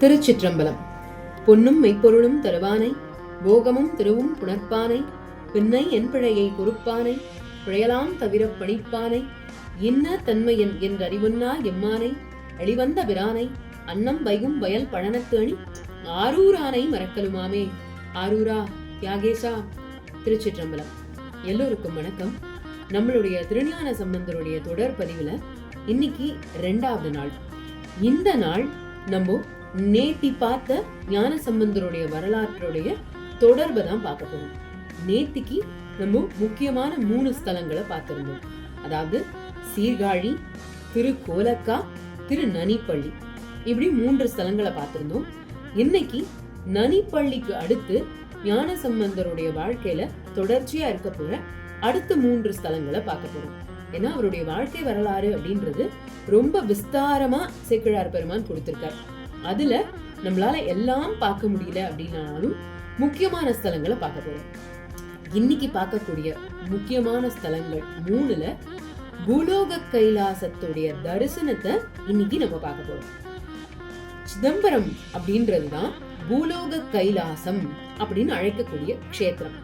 திருச்சிற்றம்பலம். பொன்னும் மெய்ப்பொருளும் தருவானை, போகமும் திருவும் புணர்ப்பானை, பின்னை என் பிழையை பொறுப்பானை, பிழையலாம் தவிர பணிப்பானை, இன்ன தன்மையன் என்றறிவுன்னா எம்மானை, அழிவந்த பிரானை, அன்னம் வைகும் வயல் பழனத்து அணி, ஆரூரானை மறக்கலுமாமே. ஆரூரா தியாகேசா. திருச்சிற்றம்பலம். எல்லோருக்கும் வணக்கம். நம்மளுடைய திருஞான சம்பந்தருடைய தொடர் பதிவுல இன்னைக்கு 2வது நாள். இந்த நாள் நம்ம நேத்தி பார்த்த ஞான சம்பந்தருடைய வரலாற்றுடைய தொடர்பை தான் பார்க்க போறோம். நேத்திக்கு நம்ம முக்கியமான 3 ஸ்தலங்களை பார்த்திருந்தோம். அதாவது சீர்காழி, திருக்கோலக்கா, திருநனிப்பள்ளி, இப்படி 3 ஸ்தலங்களை பார்த்திருந்தோம். இன்னைக்கு நனிப்பள்ளிக்கு அடுத்து ஞான சம்பந்தருடைய வாழ்க்கையில தொடர்ச்சியா இருக்க போற அடுத்த 3 ஸ்தலங்களை பார்க்க போறோம். ஏன்னா அவருடைய வாழ்க்கை வரலாறு அப்படின்றது ரொம்ப விஸ்தாரமா சேக்கிழார் பெருமான் கொடுத்திருக்கார். அதுல நம்மளால எல்லாம் பார்க்க முடியல அப்படின்னாலும் முக்கியமான ஸ்தலங்களை பார்க்க போறோம். இன்னைக்கு பார்க்கக்கூடிய முக்கியமான ஸ்தலங்கள் 3ல பூலோக கைலாசத்துடைய தரிசனத்தை இன்னைக்கு நம்ம பார்க்க போறோம். சிதம்பரம் அப்படின்றதுதான் பூலோக கைலாசம் அப்படின்னு அழைக்கக்கூடிய க்ஷேத்திரம்.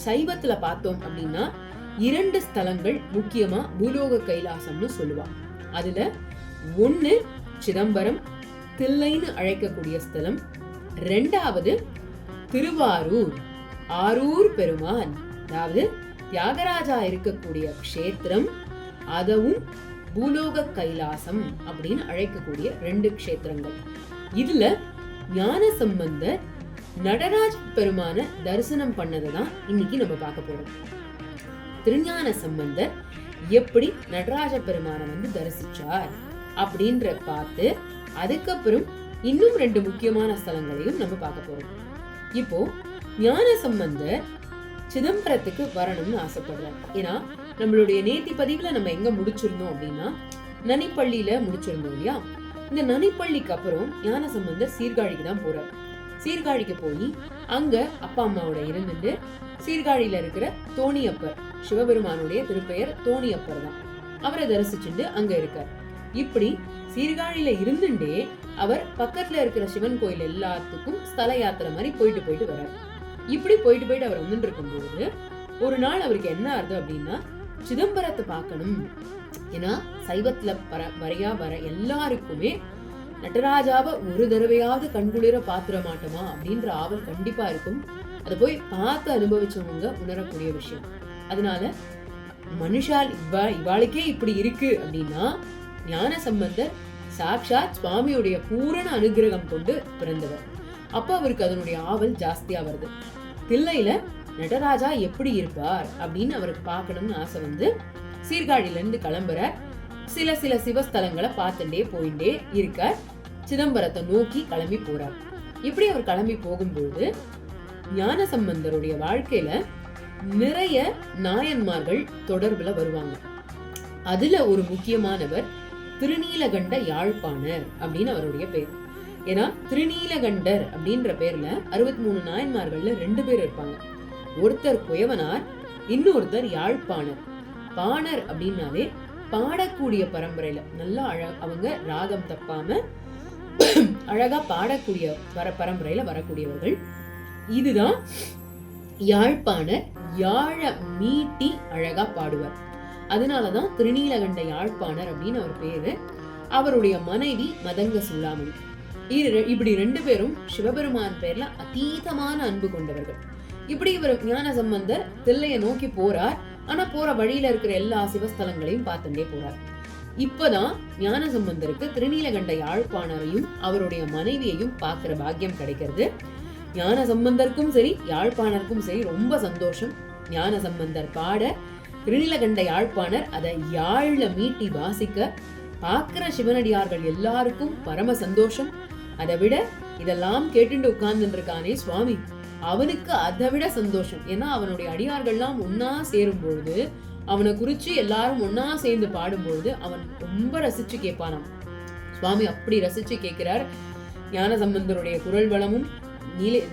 சைவத்துல பார்த்தோம் அப்படின்னா 2 ஸ்தலங்கள் முக்கியமா பூலோக கைலாசம்னு சொல்லுவா. அதுல 1 சிதம்பரம், தில்லைன்னு அழைக்கக்கூடிய ஸ்தலம். 2வது திருவாரூர், ஆரூர் பெருமான், அதாவது தியாகராஜா இருக்கக்கூடிய க்ஷேத்திரம். அதுவும் பூலோக கைலாசம் அப்படின்னு அழைக்கக்கூடிய 2 க்ஷேத்திரங்கள். இதுல ஞான சம்பந்தர் நடராஜ பெருமான தரிசனம் பண்ணதான் இன்னைக்கு நம்ம பார்க்க போறோம். திருஞான சம்பந்தர் எப்படி நடராஜ பெருமான தரிசிச்சார் அப்படின்ற பார்த்து அதுக்கப்புறம் இன்னும் 2 முக்கியமான ஸ்தலங்களையும் நம்ம பார்க்க போறோம். இப்போ ஞான சம்பந்தர் சிதம்பரத்துக்கு வரணும்னு ஆசைப்படுறார். ஏன்னா நம்மளுடைய நேத்தி பதிவுல நம்ம எங்க முடிச்சிருந்தோம் அப்படின்னா நனிப்பள்ளியில முடிச்சிருந்தோம் இல்லையா. இந்த நனிப்பள்ளிக்கு அப்புறம் ஞான சம்பந்தர் சீர்காழிக்கு தான் போறார். சீர்காழிக்கு போய் அங்க அப்பா அம்மாவோட இருந்துட்டு சீர்காழியில இருக்கிற தோணியப்பர், சிவபெருமானுடைய திருப்பெயர் தோணியப்பர் தான், அவரை தரிசிச்சுட்டு அங்க இருக்கார். இப்படி சீர்காழியில இருந்துட்டே அவர் பக்கத்துல இருக்கிற சிவன் கோயில் எல்லாத்துக்கும் ஸ்தல யாத்திரை மாதிரி போயிட்டு வர்றார். இப்படி போயிட்டு அவர் வந்துட்டு இருக்கும்போது ஒரு நாள் அவருக்கு என்ன ஆகுது அப்படின்னா சிதம்பரத்தை பார்க்கணும். ஏன்னா சைவத்துல வர எல்லாருக்குமே நடராஜாவை ஒரு தடவையாவது கண்குளிர பாத்திர மாட்டோமா அப்படின்ற ஆவல் கண்டிப்பா இருக்கும். அதை போய் பார்த்து அனுபவிச்சவங்க உணரக்கூடிய விஷயம். அதனால மனுஷால் இவாளுக்கே இப்படி இருக்கு அப்படின்னா ஞான சம்பந்தர் சாக்ஷாத் சுவாமியுடைய பூரண அனுகிரகம் கொண்டு பிறந்தவர். அப்ப அவருக்கு அதனுடைய ஆவல் ஜாஸ்தியா வருது. தில்லையில நடராஜா எப்படி இருப்பார் அப்படின்னு அவருக்கு பார்க்கணும்னு ஆசை சீர்காழில இருந்து கிளம்புற சில சிவஸ்தலங்களை பார்த்துட்டே போயிட்டே இருக்கார். சிதம்பரத்தை நோக்கி கிளம்பி போறார். இப்படி அவர் கிளம்பி போகும்போது ஞான சம்பந்தருடைய வாழ்க்கையில நிறைய நாயன்மார்கள் தொடர்புல வருவாங்க. அதுல ஒரு முக்கியமானவர் திருநீலகண்ட யாழ்ப்பாணர் அப்படின்னு அவருடைய பேர். ஏன்னா திருநீலகண்டர் அப்படின்ற பேர்ல 63 நாயன்மார்கள்ல 2 பேர் இருப்பாங்க. ஒருத்தர் குயவனார், இன்னொருத்தர் யாழ்ப்பாணர். பாணர் அப்படின்னாலே பாடக்கூடிய பரம்பரையில நல்லா அவங்க ராகம் தப்பாம அழகா பாடக்கூடிய பரம்பரையில வரக்கூடியவர்கள். இதுதான் யாழ்ப்பாணர். யாழ மீட்டி அழகா பாடுவார். அதனாலதான் திருநீலகண்ட யாழ்ப்பாணர் அப்படின்னு அவர் பேரு. அவருடைய மனைவி மதங்க சுல்லாமணி. இப்படி 2 பேரும் சிவபெருமான் பேர்ல அதீதமான அன்பு கொண்டவர்கள். இப்படி இவர் ஞான சம்பந்தர் தில்லைய நோக்கி போறார். ஆனா போற வழியில இருக்கிற எல்லா சிவஸ்தலங்களையும் பார்த்துட்டே போறார். இப்பதான் ஞான சம்பந்தருக்கு திருநீலகண்ட யாழ்ப்பாணரையும் அவருடைய மனைவியையும் பார்க்கிற பாக்கியம் கிடைக்கிறது. ஞான சம்பந்தருக்கும் சரி யாழ்ப்பாணருக்கும் சரி ரொம்ப சந்தோஷம். ஞான சம்பந்தர் பாட திருநீலகண்ட யாழ்ப்பாணர் அதை யாழ்ல மீட்டி வாசிக்க பார்க்கிற சிவனடியார்கள் எல்லாருக்கும் பரம சந்தோஷம். அதை விட இதெல்லாம் கேட்டுட்டு உட்கார்ந்து இருக்கானே சுவாமி, அவனுக்கு அதை விட சந்தோஷம். ஏன்னா அவனுடைய அடியார்கள்லாம் ஒன்னா சேரும் பொழுது, அவனை குறிச்சு எல்லாரும் ஒன்னா சேர்ந்து பாடும்பொழுது அவன் ரொம்ப ரசிச்சு கேட்பானாம். சுவாமி அப்படி ரசிச்சு கேட்கிறார். ஞான சம்பந்தருடைய குரல் வளமும்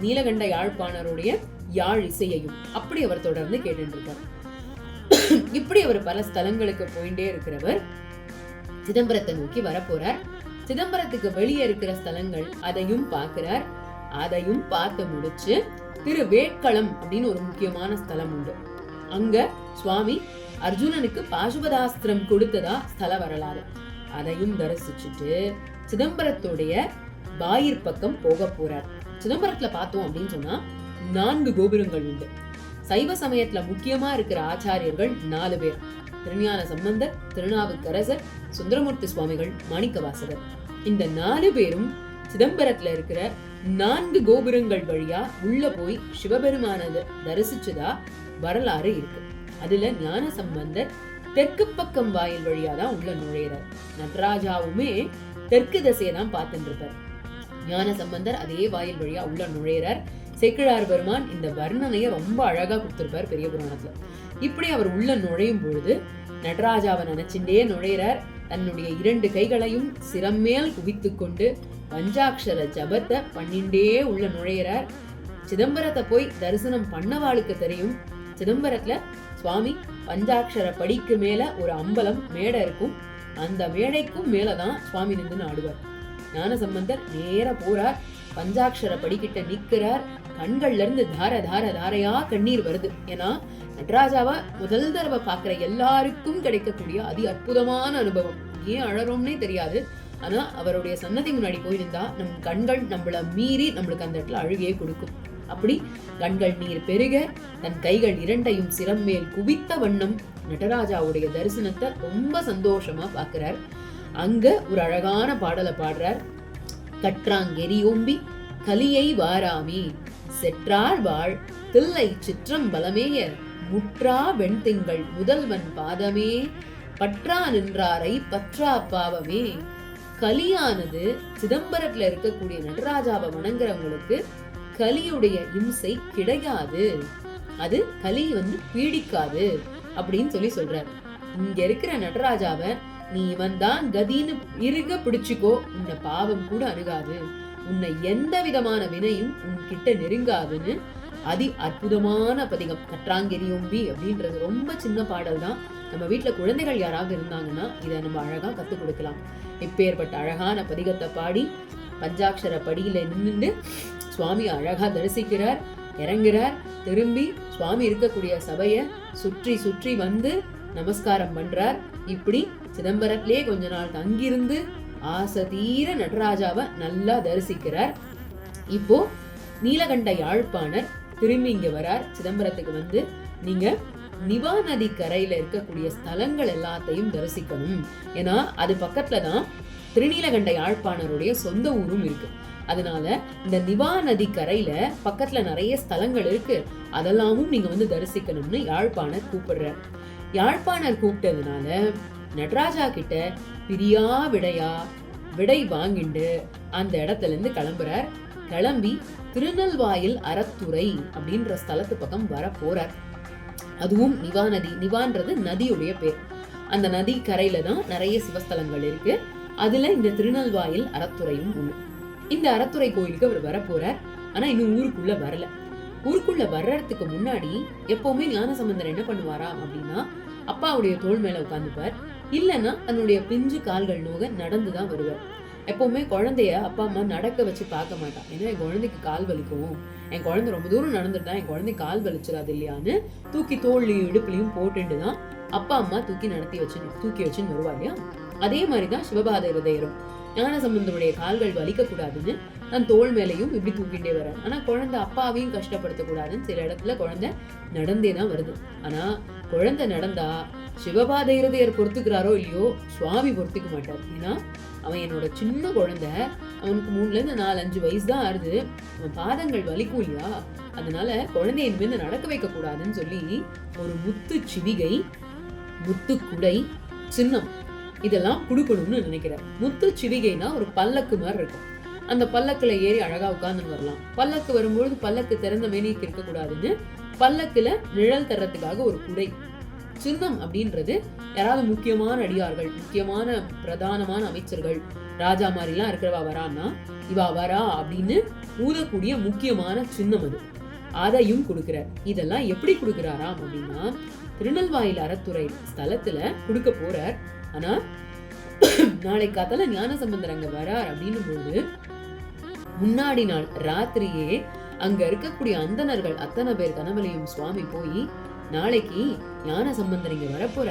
நீலகண்ட யாழ்ப்பாணருடைய யாழ் இசையையும் அப்படி அவர் தொடர்ந்து கேட்டு இருக்கார். இப்படி அவர் பல ஸ்தலங்களுக்கு போயிட்டே இருக்கிறவர் சிதம்பரத்தை நோக்கி வரப்போறார். சிதம்பரத்துக்கு வெளியே இருக்கிற ஸ்தலங்கள் அதையும் பார்க்கிறார். அதையும் பார்த்து முடிச்சு திருவேட்களம் அப்படின்னு ஒரு முக்கியமான ஸ்தலம் உண்டு. அங்க சுவாமி அர்ஜுனனுக்கு பாசுபதாஸ்திரம் கொடுத்ததா ஸ்தல வரலாறு. அதையும் தரிசிச்சுட்டு சிதம்பரத்துடைய வாயிற் பக்கம் போக போறார். சிதம்பரத்துல பார்த்தோம் அப்படின்னு சொன்னா 4 கோபுரங்கள் உண்டு. சைவ சமயத்துல முக்கியமா இருக்கிற ஆச்சாரியர்கள் 4 பேர். திருஞான சம்பந்தர், திருநாவுக்கரசர், சுந்தரமூர்த்தி சுவாமிகள், மாணிக்கவாசகர். இந்த 4 பேரும் சிதம்பரத்துல இருக்கிற 4 கோபுரங்கள் வழியா உள்ள போய் சிவபெருமானதை தரிசிச்சதா வரலாறு இருக்கு. அதுல ஞான சம்பந்தர் தெற்கு பக்கம் வாயில் வழியா தான் உள்ள நுழையிறார். நடராஜாவுமே தெற்கு திசையை தான் பார்த்துட்டு இருப்பார். ஞான சம்பந்தர் அதே வாயில் வழியா உள்ள நுழையிறார். சேக்கிழார் பெருமான் இந்த வர்ணனைய ரொம்ப அழகா கொடுத்திருப்பார் பெரிய புராணத்துல. இப்படி அவர் உள்ள நுழையும் பொழுது நடராஜாவை நினைச்சுட்டே நுழையிறார். தன்னுடைய 2 கைகளையும் சிரமேல் குவித்து கொண்டு பஞ்சாட்சர ஜபத்தை பண்ணிண்டே உள்ள நுழையிறார். சிதம்பரத்தை போய் தரிசனம் பண்ணவாளுக்கு தெரியும், சிதம்பரத்துல சுவாமி பஞ்சாட்சர படிக்கு மேல ஒரு அம்பலம் மேடை இருக்கும். அந்த மேடைக்கும் மேலதான் சுவாமி நின்று ஆடுவார். ஞான சம்பந்தர் நேர போறார். பஞ்சாட்சர படிக்கிட்ட நிக்கிறார். கண்கள்ல இருந்து தார தார தாரையா கண்ணீர் வருது. ஏன்னா நடராஜாவை முதல் தடவை பாக்குற எல்லாருக்கும் கிடைக்கக்கூடிய அதி அற்புதமான அனுபவம். ஏன் அழறோம்னே தெரியாது. ஆனா அவருடைய சன்னதி முன்னாடி போயிருந்தா நம் கண்கள் நம்மள மீறி நம்மளுக்கு அந்த இடத்துல அழுகையே கொடுக்கும். அப்படி கண்கள் நீர் பெருக தன் கைகள் 2ஐயும் சிரம் மேல் குவித்த வண்ணம் நடராஜாவுடைய தரிசனத்தை ரொம்ப சந்தோஷமா பாக்குறார். அங்க ஒரு அழகான பாடலை பாடுறார். கற்றாங்கெரியோம்பி கலியை வாராமி செற்றார் வாழ் தில்லை சிற்றம் பலமேய முற்றா வெண்திங்கள் முதல்வன் பாதமே பற்றா நின்றாரை பற்றா பாவமே. கலியானது சிதம்பரத்துல இருக்கக்கூடிய நடராஜாவை வணங்குறவங்களுக்கு கலியுடைய இம்சை கிடையாது, அது கலி பீடிக்காது அப்படின்னு சொல்றார். இங்க இருக்கிற நடராஜாவை நீ இவன் தான் கதின்னு இருக பிடிச்சுக்கோ, உன்னை பாவம் கூட அணுகாது, உன்னை எந்த விதமான வினையும் உன்கிட்ட நெருங்காதுன்னு அதி அற்புதமான பதிகம். கற்றாங்கெரியோம்பி அப்படின்றது ரொம்ப சின்ன பாடல் தான். நம்ம வீட்டுல குழந்தைகள் யாராவது இருந்தாங்கன்னா இதை நம்ம அழகா கத்துக் கொடுக்கலாம். இப்பேற்பட்ட அழகான பதிகத்தை பாடி பஞ்சாட்சர படியில நின்று சுவாமி அழகா தரிசிக்கிறார், இறங்குறார். திரும்பி சுவாமி இருக்கக்கூடிய சபைய சுற்றி சுற்றி வந்து நமஸ்காரம் பண்றார். இப்படி சிதம்பரத்திலே கொஞ்ச நாள் தங்கியிருந்து ஆசை தீர நடராஜாவை நல்லா தரிசிக்கிறார். இப்போ நீலகண்ட யாழ்ப்பாணர் திரும்பி இங்க வரார். சிதம்பரத்துக்கு வந்து நீங்க நிவா நதி கரையில இருக்கக்கூடிய ஸ்தலங்கள் எல்லாத்தையும் தரிசிக்கணும். ஏன்னா அது பக்கத்துலதான் திருநீலகண்ட யாழ்ப்பாணருடைய சொந்த ஊரும் இருக்கு. அதனால இந்த நிவா நதி கரையில பக்கத்துல நிறைய ஸ்தலங்கள் இருக்கு, அதெல்லாமும் நீங்க தரிசிக்கணும்னு யாழ்ப்பாணர் கூப்பிடுறார். யாழ்ப்பாணர் கூப்பிட்டதுனால நடராஜா கிட்ட பிரியா விடையா விடை வாங்கிண்டு அந்த இடத்துல இருந்து கிளம்புறார். கிளம்பி திருநெல்வாயில் அறத்துறை அப்படின்ற ஸ்தலத்து பக்கம் வர போறார். அதுவும் நிவா நதி, நிவான்றது நதியுடைய பேர். அந்த நதி கரையில தான் நிறைய சிவஸ்தலங்கள் இருக்கு. அதுல இந்த திருநெல்வாயில் அறத்துறையும் ஒண்ணு. இந்த அறத்துறை கோயிலுக்கு அவர் வர போறார். ஆனா இன்னும் ஊருக்குள்ள வரல. ஊருக்குள்ள வர்றதுக்கு முன்னாடி எப்பவுமே ஞானசம்பந்தர் என்ன பண்ணுவாரா அப்படின்னா அப்பாவுடைய தோள் மேல உட்காந்துப்பார். இல்லைன்னா தன்னுடைய பிஞ்சு கால்கள் நோக நடந்துதான் வருவார். எப்பவுமே குழந்தைய அப்பா அம்மா நடக்க வச்சு பார்க்க மாட்டான். ஏன்னா என் குழந்தைக்கு கால் வலிக்கும், என் குழந்தை ரொம்ப தூரம் நடந்துட்டா என் குழந்தை கால் வலிச்சிடாது இல்லையான்னு தூக்கி தோல்லையும் இடுப்புலையும் போட்டுட்டுதான் அப்பா அம்மா தூக்கி வச்சுன்னு வருவா இல்லையா. அதே மாதிரிதான் சிவபாத இருதயரும் ஞானசம்பந்தருடைய கால்கள் வலிக்க கூடாதுன்னு தன் தோல் மேலையும் இப்படி தூக்கிட்டே வர. ஆனா குழந்தை அப்பாவையும் கஷ்டப்படுத்த கூடாதுன்னு சில இடத்துல குழந்தை நடந்தேதான் வருது. ஆனா குழந்தை நடந்தா சிவபாத இருதயர் பொறுத்துக்கிறாரோ இல்லையோ சுவாமி பொறுத்துக்க மாட்டார். ஏன்னா அவன் என்னோட சின்ன குழந்தை, அவனுக்கு 3-4-5 வயசு தான் ஆறுது, அவன் பாதங்கள் வலிக்கும் இல்லையா, அதனால குழந்தைய இனிமே நடக்க வைக்க கூடாதுன்னு சொல்லி ஒரு முத்து சிவிகை, முத்து குடை, சின்னம் இதெல்லாம் குடுக்கணும்னு நினைக்கிறார். முத்து சிவிகைனா ஒரு பல்லக்கு மாதிரி இருக்கும். அந்த பல்லக்குல ஏறி அழகா உட்கார்ந்து வரலாம். பல்லக்கு வரும்பொழுது பல்லக்கு திறந்த மேனிக்கு இருக்க கூடாதுன்னு பல்லக்குல நிழல் தர்றதுக்காக ஒரு குடை. சின்னம் அப்படின்றது யாராவது முக்கியமான அடியார்கள், முக்கியமான பிரதானமான அமைச்சர்கள், ராஜா மாதிரி எல்லாம் இருக்கிறவா வரான்னா இவா வரா அப்படின்னு ஊதக்கூடிய முக்கியமான சின்னம் அது. அதையும் கொடுக்கிறார். இதெல்லாம் எப்படி கொடுக்கிறாராம் அப்படின்னா திருநெல்வாயில் அறத்துறை ஸ்தலத்துல கொடுக்க போறார். ஆனா நாளை காத்தால ஞான சம்பந்தர் அங்க வரார் அப்படின்னும் போது முன்னாடி நாள் ராத்திரியே அங்க இருக்கக்கூடிய அந்தணர்கள் அத்தனை பேர் கனவுலையும் சுவாமி போய், நாளைக்கு ஞான சம்பந்தர் இங்க வரப்போற,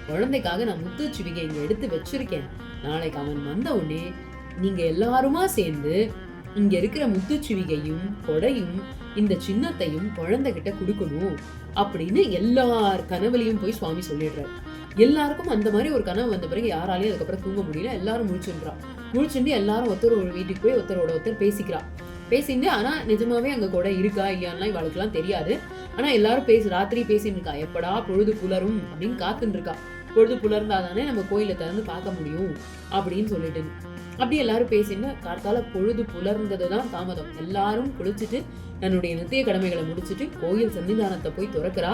குழந்தைக்காக நான் முத்துச்சிவிகை இங்க எடுத்து வச்சிருக்கேன், நாளைக்கு அவன் வந்த உடனே நீங்க எல்லாருமா சேர்ந்து இங்க இருக்கிற முத்துச்சிவிகையும் கொடையும் இந்த சின்னத்தையும் குழந்தைகிட்ட கொடுக்கணும் அப்படின்னு எல்லார் கனவுலையும் போய் சுவாமி சொல்லிடுறாரு. எல்லாருக்கும் அந்த மாதிரி ஒரு கனவு வந்த பிறகு யாராலையும் அதுக்கப்புறம் தூங்க முடியல. எல்லாரும் முழிச்சுட்டு எல்லாரும் ஒருத்தர் ஒரு வீட்டுக்கு போய் ஒருத்தரோட ஒருத்தர் பேசிட்டு ஆனா நிஜமாவே அங்க கொடை இருக்கா இல்லையான்லாம் இவளுக்குலாம் தெரியாது. ஆனா எல்லாரும் ராத்திரி பேசிட்டு இருக்கா, எப்படா பொழுது புலரும் அப்படின்னு காத்துட்டு இருக்கா. பொழுது புலர்ந்தாதானே நம்ம கோயிலை திறந்து பார்க்க முடியும் அப்படின்னு சொல்லிட்டு அப்படி எல்லாரும் பேசிட்டு காத்தால பொழுது புலர்ந்ததுதான் தாமதம். எல்லாரும் குளிச்சுட்டு தன்னுடைய நித்திய கடமைகளை முடிச்சுட்டு கோயில் சன்னிதானத்தை போய் துறக்கிறா.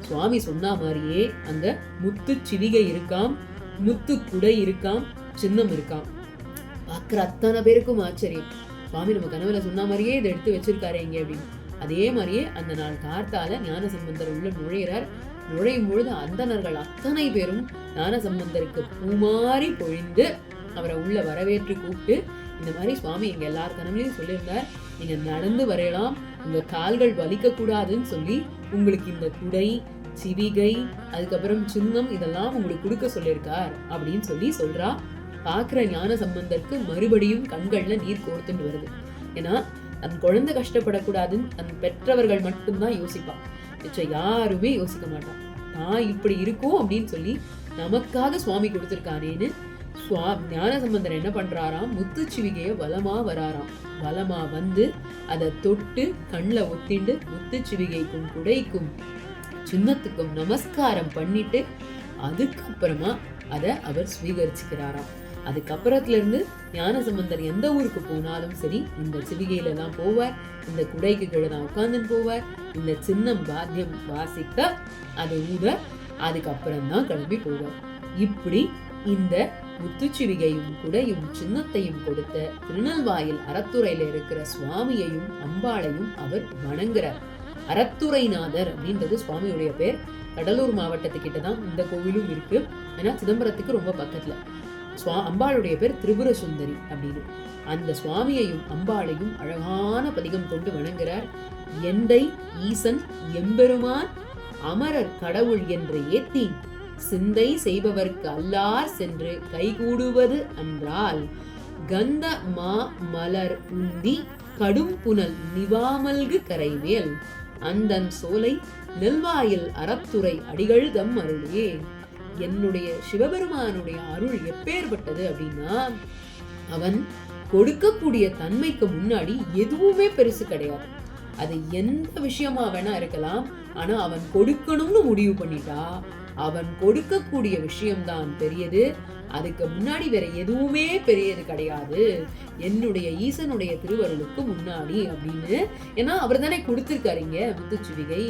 சுவாமி சொன்ன மாதிரியே அங்க முத்து சிவிகை இருக்காம், முத்து குடை இருக்காம், சின்னம் இருக்காம். பாக்குற அத்தனை பேருக்கும் ஆச்சரியம், சுவாமி நம்ம கனவுல சொன்ன மாதிரியே இதை எடுத்து வச்சிருக்காரு இங்க அப்படின்னு. அதே மாதிரியே அந்த நாள் கார்த்தால ஞான சம்பந்தர் உள்ள நுழையிறார். நுழையும் பொழுது அந்தணர்கள் அத்தனை பேரும் ஞான சம்பந்தருக்கு பூமாரி பொழிந்து அவரை உள்ள வரவேற்று கூப்பிட்டு, இந்த மாதிரி சுவாமி எங்க எல்லார் கனவுலையும் சொல்லியிருந்தார், நீங்க நடந்து வரையலாம், உங்க கால்கள் வலிக்க கூடாதுன்னு சொல்லி உங்களுக்கு இந்த குடை சிவிகை அதுக்கப்புறம் சின்னம் இதெல்லாம் உங்களுக்கு கொடுக்க சொல்லியிருக்கார் அப்படின்னு சொல்றா. பாக்குற ஞான சம்பந்தருக்கு மறுபடியும் கண்கள்ல நீர் கோர்த்துட்டு வருது. ஏன்னா தன் குழந்தை கஷ்டப்படக்கூடாதுன்னு தன் பெற்றவர்கள் மட்டும்தான் யோசிப்பான், யாருமே யோசிக்க மாட்டான். நான் இப்படி இருக்கும் அப்படின்னு சொல்லி நமக்காக சுவாமி கொடுத்திருக்கானேன்னு ஞான சம்பந்தர் என்ன பண்றாராம், முத்துச்சிவிகைய வலமா வராராம். வலமா வந்து அதை தொட்டு கண்ல ஒத்திண்டு முத்துச்சிவிகைக்கும் குடைக்கும் சின்னத்துக்கும் நமஸ்காரம் பண்ணிட்டு அதுக்கப்புறமா அதை அவர் ஸ்வீகரிச்சுக்கிறாராம். அதுக்கப்புறத்துல இருந்து ஞான சம்பந்தர் எந்த ஊருக்கு போனாலும் சரி இந்த சிவிகையில தான் போவார், இந்த குடைக்கு கீழே தான் உட்கார்ந்துன்னு போவார், இந்த சின்னம் வாத்தியம் வாசிக்க அதை ஊத அதுக்கப்புறம் தான் கிளம்பி போவார். இப்படி இந்த முத்துச்சிவிகையும் குடையும் சின்னத்தையும் கொடுத்த திருநெல்வாயில் அறத்துறையில இருக்கிற சுவாமியையும் அம்பாளையும் அவர் வணங்குறார். அறத்துறைநாதர் அப்படின்றது சுவாமியுடைய பேர். கடலூர் மாவட்டத்துக்கிட்ட தான் இந்த கோவிலும் இருக்கு. ஏன்னா சிதம்பரத்துக்கு ரொம்ப பக்கத்துல. அம்பாளுடைய பேர் திரிபுர சுந்தரி அப்படின்னு. அந்த சுவாமியையும் அம்பாளையும் அழகான பதிகம் கொண்டு வணங்குறார். எந்தை ஈசன் எம்பெருமான் அமரர் கடவுள் என்று ஏத்தி சிந்தை செய்பவர்க்கு அல்லார் சென்று கைகூடுவது அன்றால் கந்த மா மலர் உந்தி கடும் புனல் நிவாமல்கு கரைவேல் அந்தன் சோலை நெல்வாயில் அறத்துறை அடிகள் தம் அருளே. என்னுடைய சிவபெருமானுடைய அருள் எப்பேற்பட்டது அப்படின்னா, அவன் கொடுக்கக்கூடிய தன்மைக்கு முன்னாடி எதுவுமே பெருசு கிடையாது. அது எந்த விஷயமா வேணா இருக்கலாம். ஆனா அவன் கொடுக்கணும்னு முடிவு பண்ணிட்டா அவன் கொடுக்கக்கூடிய விஷயம்தான் பெரியது. அதுக்கு முன்னாடி வேற எதுவுமே பெரியது கிடையாது என்னுடைய ஈசனுடைய திருவருளுக்கு முன்னாடி அப்படின்னு. ஏன்னா அவர் தானே கொடுத்திருக்காரு இங்க முத்துச்சிவிகை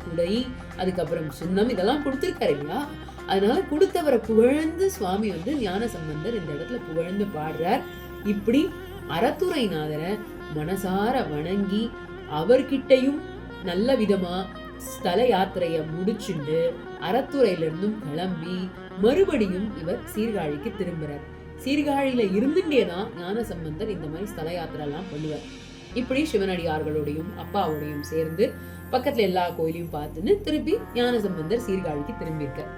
குடை அதுக்கப்புறம் சின்னம் இதெல்லாம் கொடுத்திருக்காரு இல்லையா. அதனால கொடுத்தவரை புகழ்ந்து சுவாமி ஞான சம்பந்தர் இந்த இடத்துல புகழ்ந்து பாடுறார். இப்படி அறத்துறைநாதரை மனசார வணங்கி அவர்கிட்டையும் நல்ல விதமா ஸ்தல யாத்திரைய முடிச்சுண்டு அறத்துறையில இருந்தும் கிளம்பி மறுபடியும் இவர் சீர்காழிக்கு திரும்புறார். சீர்காழியில இருந்துட்டேதான் ஞான சம்பந்தர் இந்த மாதிரி ஸ்தல யாத்திரை எல்லாம் பண்ணுவார். இப்படி சிவனடியார்களோடையும் அப்பாவோடையும் சேர்ந்து பக்கத்துல எல்லா கோயிலையும் பார்த்துன்னு திருப்பி ஞான சம்பந்தர் சீர்காழிக்கு திரும்பியிருக்கார்.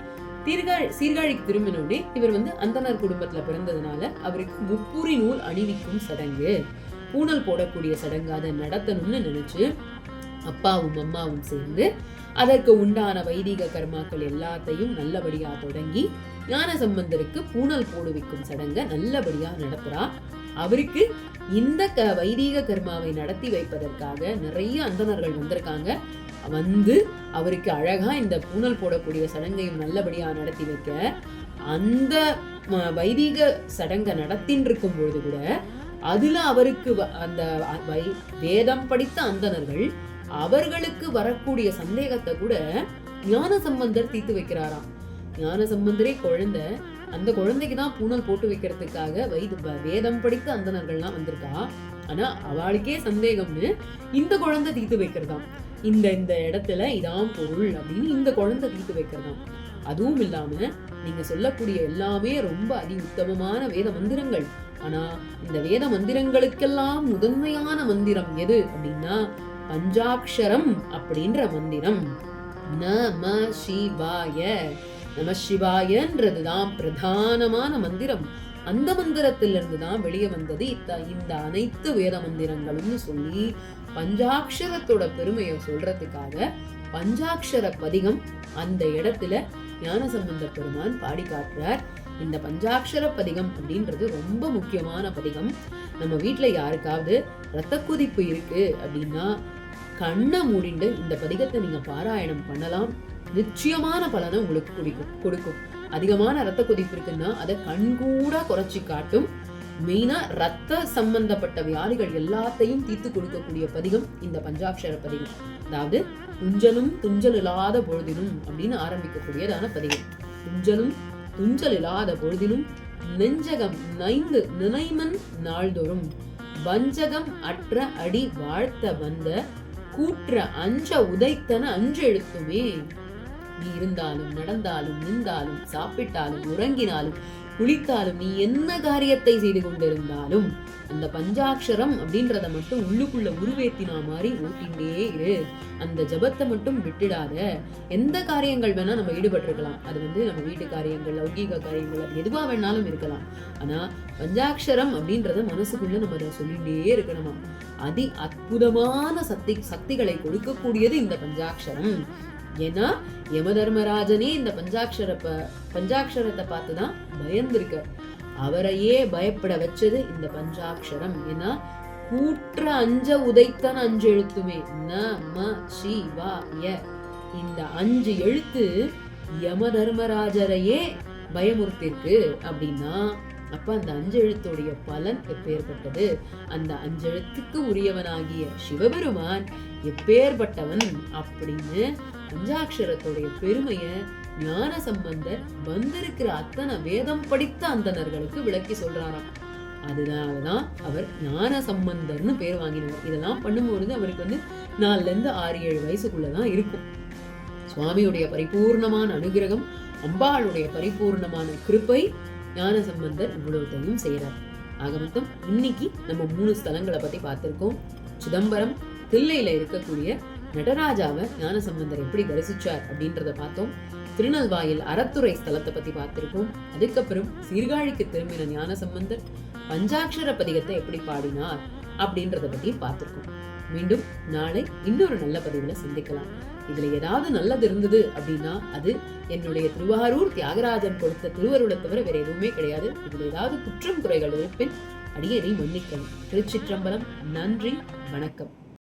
சீர்காழிக்கு திரும்பினோடனே இவர் அந்தனர் குடும்பத்துல பிறந்ததுனால அவருக்கு முப்புரி நூல் அணிவிக்கும் சடங்கு, பூணல் போடக்கூடிய சடங்கு அதை நடத்தணும்னு நினைச்சு அப்பாவும் அம்மாவும் சேர்ந்து அதற்கு உண்டான வைதிக கர்மாக்கள் எல்லாத்தையும் நல்லபடியா தொடங்கி ஞான சம்பந்தருக்கு பூணல் போடுவிக்கும் சடங்க நல்லபடியா நடத்துறா. அவருக்கு இந்த வைதிக கர்மாவை நடத்தி வைப்பதற்காக நிறைய அந்தணர்கள் வந்திருக்காங்க. அவருக்கு அழகா இந்த பூணல் போடக்கூடிய சடங்கையும் நல்லபடியா நடத்தி வைக்க அந்த வைதிக சடங்கை நடத்தின்னு இருக்கும் பொழுது கூட அதுல அவருக்கு அந்த வேதம் படித்த அந்தணர்கள் அவர்களுக்கு வரக்கூடிய சந்தேகத்தை கூட ஞான சம்பந்தர் தீர்த்து வைக்கிறாராம். ஞான சம்பந்தரே குழந்தை, அந்த குழந்தைக்குதான் பூணல் போட்டு வைக்கிறதுக்காக வேதம் படித்த அந்தணர்கள்லாம் வந்திருக்கா. ஆனா அவளுக்கே சந்தேகம்னு இந்த குழந்தை தீர்த்து வைக்கிறதாம். இந்த இடத்துல இதான் பொருள் அப்படின்னு இந்த குழந்தை தீர்த்து வைக்கிறதாம். அதுவும் இல்லாம நீங்க சொல்லக்கூடிய எல்லாமே ரொம்ப அதி உத்தமமான வேத மந்திரங்கள். ஆனா இந்த வேத மந்திரங்களுக்கெல்லாம் முதன்மையான மந்திரம் எது அப்படின்னா பஞ்சாட்சரம் அப்படின்ற மந்திரம். நம சிவாய. நம சிவாயன்றதுதான் பிரதானமான மந்திரம். அந்த மந்திரத்திலிருந்து தான் வெளியே வந்தது இந்த அனைத்து வேத மந்திரங்களும் சொல்லி பஞ்சாட்சரத்தோட பெருமையை சொல்றதுக்காக பஞ்சாட்சர பதிகம் அந்த இடத்துல ஞானசம்பந்த பெருமான் பாடி காட்டுறார். இந்த பஞ்சாட்சர பதிகம் அப்படின்றது ரொம்ப முக்கியமான பதிகம். நம்ம வீட்டுல யாருக்காவது ரத்த கொதிப்பு இருக்கு அப்படின்னா கண்ணை மூடிண்டு இந்த பதிகத்தை நீங்க பாராயணம் பண்ணலாம். நிச்சயமான பலனை உங்களுக்கு கொடுக்கும். அதிகமான ரத்த கொதிப்பு இருக்குன்னா அதை கண்கூட குறைச்சி காட்டும். மெயினா ரத்த சம்பந்தப்பட்ட வியாதிகள் எல்லாத்தையும் தீர்த்து கொடுக்கக்கூடிய பதிகம் இந்த பஞ்சாட்சர பதிகம். அதாவது துஞ்சல் இல்லாத பொழுதினும் அப்படின்னு ஆரம்பிக்கக்கூடியதான பதிகம். துஞ்சல் இல்லாத பொழுதினும் நெஞ்சகம் நைந்து நினைமன் நாள்தோறும் வஞ்சகம் அற்ற அடி வாழ்த்த வந்த கூற்ற அஞ்ச உதைத்தன அஞ்சு எழுத்துமே. நீ இருந்தாலும் நடந்தாலும் நின்றாலும் சாப்பிட்டாலும் உறங்கினாலும் குளித்தாலும் நீ என்ன காரியத்தை செய்து கொண்டிருந்தாலும் அந்த பஞ்சாட்சரம் அப்படின்றத மட்டும் உள்ளுக்குள்ள உருவேத்தினா மாதிரி ஓட்டிண்டே இரு. அந்த ஜபத்தை மட்டும் விட்டுடாத. எந்த காரியங்கள் வேணா நம்ம ஈடுபட்டிருக்கலாம். அது நம்ம வீட்டு காரியங்கள், லௌகீக காரியங்கள், அது எதுவா வேணாலும் இருக்கலாம். ஆனா பஞ்சாட்சரம் அப்படின்றத மனசுக்குள்ள நம்ம அதை சொல்லிட்டே இருக்கணுமா. அதி அற்புதமான சக்திகளை கொடுக்கக்கூடியது இந்த பஞ்சாட்சரம். ஏன்னா யமதர்மராஜனே இந்த பஞ்சாட்சரத்தை பார்த்துதான் பயந்திருக்க. அவரையே பயப்பட வச்சது இந்த பஞ்சாட்சரம். ஏன்னா கூற்ற அஞ்ச உதைத்தன் அஞ்சு எழுத்துமே. நம சிவாய. இந்த 5 எழுத்து யம தர்மராஜரையே பயமுறுத்திருக்கு அப்படின்னா அப்ப அந்த 5 எழுத்துடைய பலன் எப்பேற்பட்டது. அந்த 5 எழுத்துக்கு உரியவனாகிய சிவபெருமான் எப்பேற்பட்டவன் அப்படின்னு பஞ்சாட்சரத்துடைய பெருமைய ஞான சம்பந்தர் வந்திருக்கிற அத்தனை வேதம் படித்த அந்தணர்களுக்கு விளக்கி சொல்றாராம். அதனாலதான் அவர் ஞான சம்பந்தர்னு பேர் வாங்கினார். இதெல்லாம் பண்ணும்போது அவருக்கு 4 6 7 வயசுக்குள்ளதான் இருக்கும். சுவாமியுடைய பரிபூர்ணமான அனுகிரகம், அம்பாளுடைய பரிபூர்ணமான கிருப்பை ஞான சம்பந்தர் இவ்வளவுத்தையும் செய்யறார். ஆக மொத்தம் இன்னைக்கு நம்ம 3 ஸ்தலங்களை பத்தி பார்த்திருக்கோம். சிதம்பரம் தில்லையில இருக்கக்கூடிய நடராஜாவை ஞான சம்பந்தர் எப்படி தரிசிச்சார் அப்படின்றத பார்த்தோம். திருநெல்வாயில் அறத்துறை ஸ்தலத்தை பத்தி பார்த்திருக்கோம். அதுக்கப்புறம் சீர்காழிக்கு திரும்பின ஞான சம்பந்தர் பஞ்சாட்சர பதிகத்தை எப்படி பாடினார் அப்படின்றத பத்தி பார்த்திருக்கோம். மீண்டும் நாளை இன்னொரு நல்ல பதிவுல சந்திக்கலாம். இதுல ஏதாவது நல்லது இருந்தது அப்படின்னா அது என்னுடைய திருவாரூர் தியாகராஜன் கொடுத்த திருவருளை தவிர வேற எதுவுமே கிடையாது. இதுல ஏதாவது குற்றம் குறைகள் இருப்பின் அடியேனை மன்னிக்கவும். திருச்சிற்றம்பலம். நன்றி, வணக்கம்.